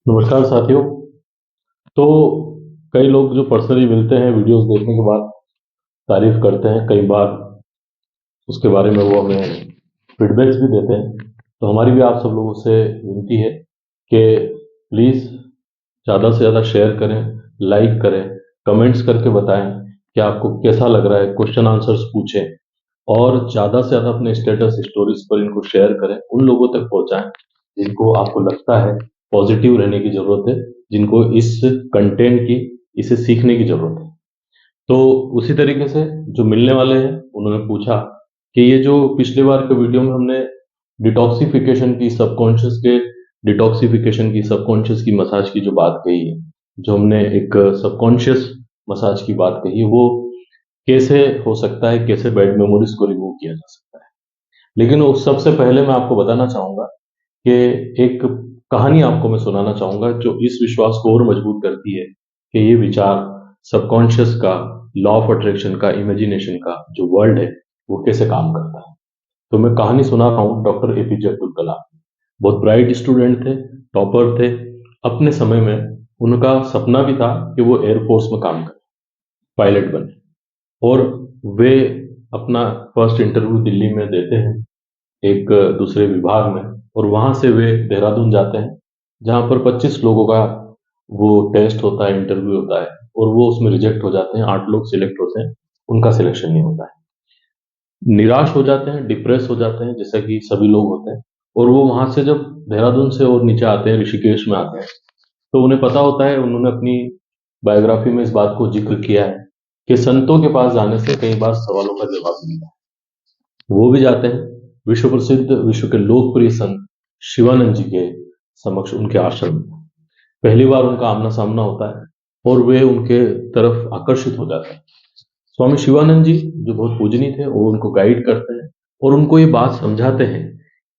नमस्कार साथियों। तो कई लोग जो पर्सनली मिलते हैं वीडियोस देखने के बाद तारीफ करते हैं, कई बार उसके बारे में वो हमें फीडबैक्स भी देते हैं। तो हमारी भी आप सब लोगों से विनती है कि प्लीज़ ज़्यादा से ज़्यादा शेयर करें, लाइक करें, कमेंट्स करके बताएं कि आपको कैसा लग रहा है, क्वेश्चन आंसर्स पूछें और ज़्यादा से ज़्यादा अपने स्टेटस स्टोरीज पर इनको शेयर करें, उन लोगों तक पहुंचाएं जिनको आपको लगता है पॉजिटिव रहने की ज़रूरत है, जिनको इस कंटेंट की, इसे सीखने की ज़रूरत है। तो उसी तरीके से जो मिलने वाले हैं उन्होंने पूछा कि ये जो पिछली बार के वीडियो में हमने डिटॉक्सिफिकेशन की, सबकॉन्शियस की मसाज की जो बात कही है, जो हमने एक सबकॉन्शियस मसाज की बात कही है, वो कैसे हो सकता है, कैसे बैड मेमोरीज को रिमूव किया जा सकता है। लेकिन उस सबसे पहले मैं आपको बताना चाहूंगा कि एक कहानी आपको मैं सुनाना चाहूंगा जो इस विश्वास को और मजबूत करती है कि ये विचार सबकॉन्शियस का, लॉ ऑफ अट्रैक्शन का, इमेजिनेशन का जो वर्ल्ड है वो कैसे काम करता है। तो मैं कहानी सुना रहा हूँ डॉक्टर एपीजे अब्दुल कलाम। बहुत ब्राइट स्टूडेंट थे, टॉपर थे। अपने समय में उनका सपना भी था कि वो एयरफोर्स में काम करें, पायलट बने। और वे अपना फर्स्ट इंटरव्यू दिल्ली में देते हैं, एक दूसरे विभाग में। और वहां से वे देहरादून जाते हैं, जहां पर 25 लोगों का वो टेस्ट होता है, इंटरव्यू होता है। और वो उसमें रिजेक्ट हो जाते हैं, 8 लोग सिलेक्ट होते हैं, उनका सिलेक्शन नहीं होता है। निराश हो जाते हैं, डिप्रेस हो जाते हैं, जैसा कि सभी लोग होते हैं। और वो वहां से जब देहरादून से और नीचे आते हैं, ऋषिकेश में आते हैं, तो उन्हें पता होता है, उन्होंने अपनी बायोग्राफी में इस बात को जिक्र किया है कि संतों के पास जाने से कई बार सवालों का जवाब मिलता है। वो भी जाते हैं विश्व प्रसिद्ध, विश्व के लोकप्रिय संत शिवानंद जी के समक्ष, उनके आश्रम में। पहली बार उनका आमना सामना होता है और वे उनके तरफ आकर्षित हो जाते हैं। स्वामी शिवानंद जी जो बहुत पूजनीय थे, वो उनको गाइड करते हैं और उनको ये बात समझाते हैं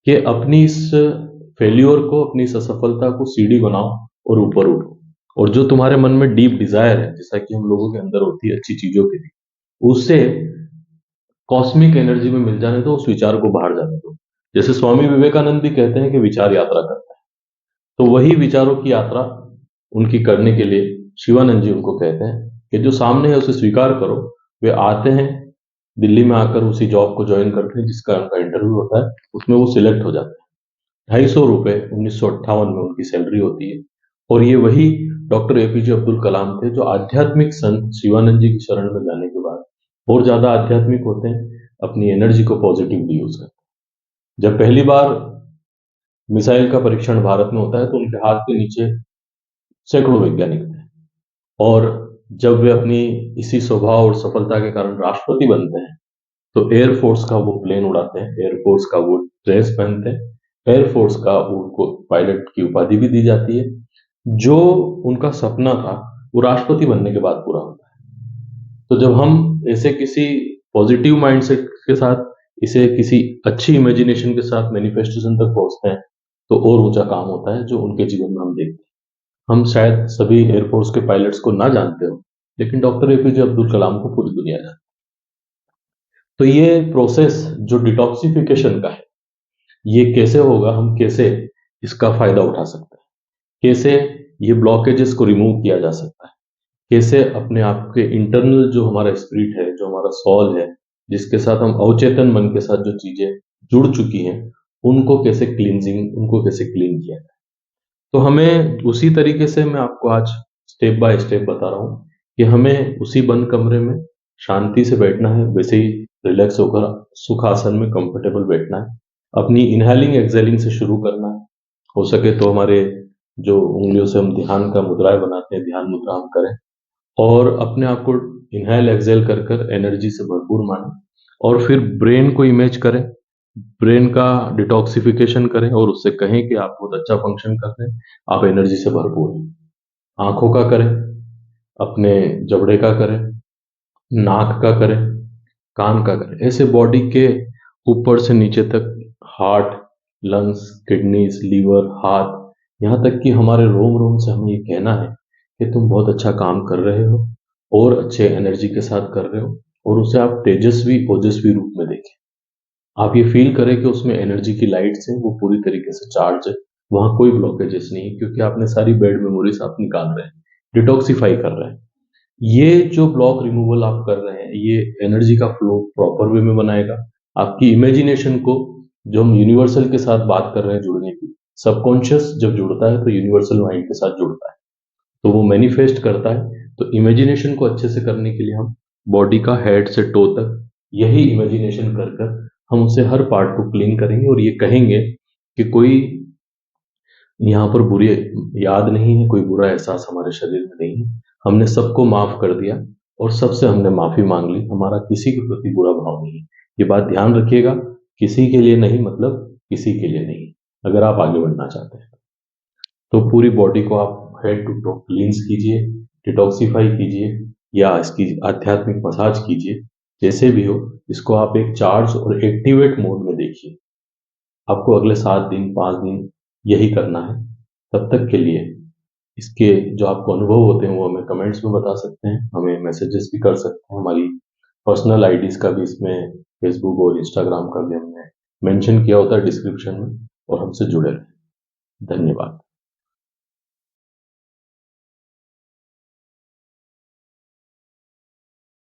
कि अपनी इस फेल्योर को, अपनी इस असफलता को सीढ़ी बनाओ और ऊपर उठो। और जो तुम्हारे मन में डीप डिजायर है, जैसा कि हम लोगों के अंदर होती है अच्छी चीजों के लिए, उससे कॉस्मिक एनर्जी में मिल जाने दो, उस विचार को बाहर जाने दो। जैसे स्वामी विवेकानंद भी कहते हैं कि विचार यात्रा करता है, तो वही विचारों की यात्रा उनकी करने के लिए शिवानंद जी उनको कहते हैं कि जो सामने है उसे स्वीकार करो। वे आते हैं, दिल्ली में आकर उसी जॉब को ज्वाइन करते हैं जिसका उनका इंटरव्यू होता है, उसमें वो सिलेक्ट हो जाते हैं। ₹250 1958 में उनकी सैलरी होती है। और ये वही डॉक्टर एपीजे अब्दुल कलाम थे जो आध्यात्मिक संत शिवानंद जी की शरण में जाने के बाद और ज्यादा आध्यात्मिक होते हैं, अपनी एनर्जी को पॉजिटिवली यूज करते हैं। जब पहली बार मिसाइल का परीक्षण भारत में होता है, तो उनके हाथ के नीचे सैकड़ों वैज्ञानिक थे। और जब वे अपनी इसी स्वभाव और सफलता के कारण राष्ट्रपति बनते हैं, तो एयरफोर्स का वो प्लेन उड़ाते हैं, एयरफोर्स का वो ड्रेस पहनते हैं, एयरफोर्स का उनको पायलट की उपाधि भी दी जाती है। जो उनका सपना था वो राष्ट्रपति बनने के बाद पूरा होता है। तो जब हम ऐसे किसी पॉजिटिव माइंडसेट के साथ, इसे किसी अच्छी इमेजिनेशन के साथ मैनिफेस्टेशन तक पहुंचते हैं, तो और ऊंचा काम होता है जो उनके जीवन में हम देखते हैं। हम शायद सभी एयरफोर्स के पायलट्स को ना जानते हो, लेकिन डॉक्टर एपीजे अब्दुल कलाम को पूरी दुनिया जानती है। तो ये प्रोसेस जो डिटॉक्सिफिकेशन का है, ये कैसे होगा, हम कैसे इसका फायदा उठा सकते हैं, कैसे ये ब्लॉकेजेस को रिमूव किया जा सकता है, कैसे अपने आप के इंटरनल जो हमारा स्पिरिट है, जो हमारा सॉल है, जिसके साथ हम अवचेतन मन के साथ जो चीजें जुड़ चुकी हैं, उनको कैसे क्लींजिंग, उनको कैसे क्लीन किया जाए। तो हमें उसी तरीके से मैं आपको आज स्टेप बाय स्टेप बता रहा हूँ कि हमें उसी बंद कमरे में शांति से बैठना है, वैसे ही रिलैक्स होकर सुखासन में कंफर्टेबल बैठना है। अपनी इनहेलिंग एक्सेलिंग से शुरू करना है। हो सके तो हमारे जो उंगलियों से हम ध्यान का मुद्राएं बनाते हैं, ध्यान मुद्रा हम करें। और अपने आप को इनहेल एक्सेल कर कर एनर्जी से भरपूर माने। और फिर ब्रेन को इमेज करें, ब्रेन का डिटॉक्सिफिकेशन करें और उससे कहें कि आप बहुत अच्छा फंक्शन कर रहे हैं, आप एनर्जी से भरपूर हैं। आंखों का करें, अपने जबड़े का करें, नाक का करें, कान का करें, ऐसे बॉडी के ऊपर से नीचे तक, हार्ट, लंग्स, किडनीज, लीवर, हाथ, यहाँ तक कि हमारे रोम रोम से हमें ये कहना है कि तुम बहुत अच्छा काम कर रहे हो और अच्छे एनर्जी के साथ कर रहे हो। और उसे आप तेजस्वी, ओजस्वी रूप में देखें। आप ये फील करें कि उसमें एनर्जी की लाइट्स हैं, वो पूरी तरीके से चार्ज है, वहां कोई ब्लॉकेजेस नहीं है, क्योंकि आपने सारी बैड मेमोरीज आप निकाल रहे हैं, डिटॉक्सिफाई कर रहे हैं। ये जो ब्लॉक रिमूवल आप कर रहे हैं, ये एनर्जी का फ्लो प्रॉपर वे में बनाएगा। आपकी इमेजिनेशन को, जो हम यूनिवर्सल के साथ बात कर रहे हैं जुड़ने की, सबकॉन्शियस जब जुड़ता है तो यूनिवर्सल माइंड के साथ जुड़ता है, तो वो मैनिफेस्ट करता है। तो इमेजिनेशन को अच्छे से करने के लिए हम बॉडी का हेड से टो तक यही इमेजिनेशन कर कर हम उसे हर पार्ट को क्लीन करेंगे, और ये कहेंगे कि कोई यहाँ पर बुरी याद नहीं है, कोई बुरा एहसास हमारे शरीर में नहीं है, हमने सबको माफ कर दिया और सबसे हमने माफी मांग ली, हमारा किसी के प्रति बुरा भाव नहीं है। ये बात ध्यान रखिएगा, किसी के लिए नहीं मतलब किसी के लिए नहीं, अगर आप आगे बढ़ना चाहते हैं। तो पूरी बॉडी को आप हेड टू टो क्लींस कीजिए, डिटॉक्सिफाई कीजिए, या इसकी आध्यात्मिक मसाज कीजिए, जैसे भी हो। इसको आप एक चार्ज और एक्टिवेट मोड में देखिए। आपको अगले 7 दिन 5 दिन यही करना है। तब तक के लिए इसके जो आपको अनुभव होते हैं वो हमें कमेंट्स में बता सकते हैं, हमें मैसेजेस भी कर सकते हैं। हमारी पर्सनल आईडीज का भी इसमें, फेसबुक और इंस्टाग्राम का भी हमने मेंशन किया होता है डिस्क्रिप्शन में, और हमसे जुड़े रहें। धन्यवाद।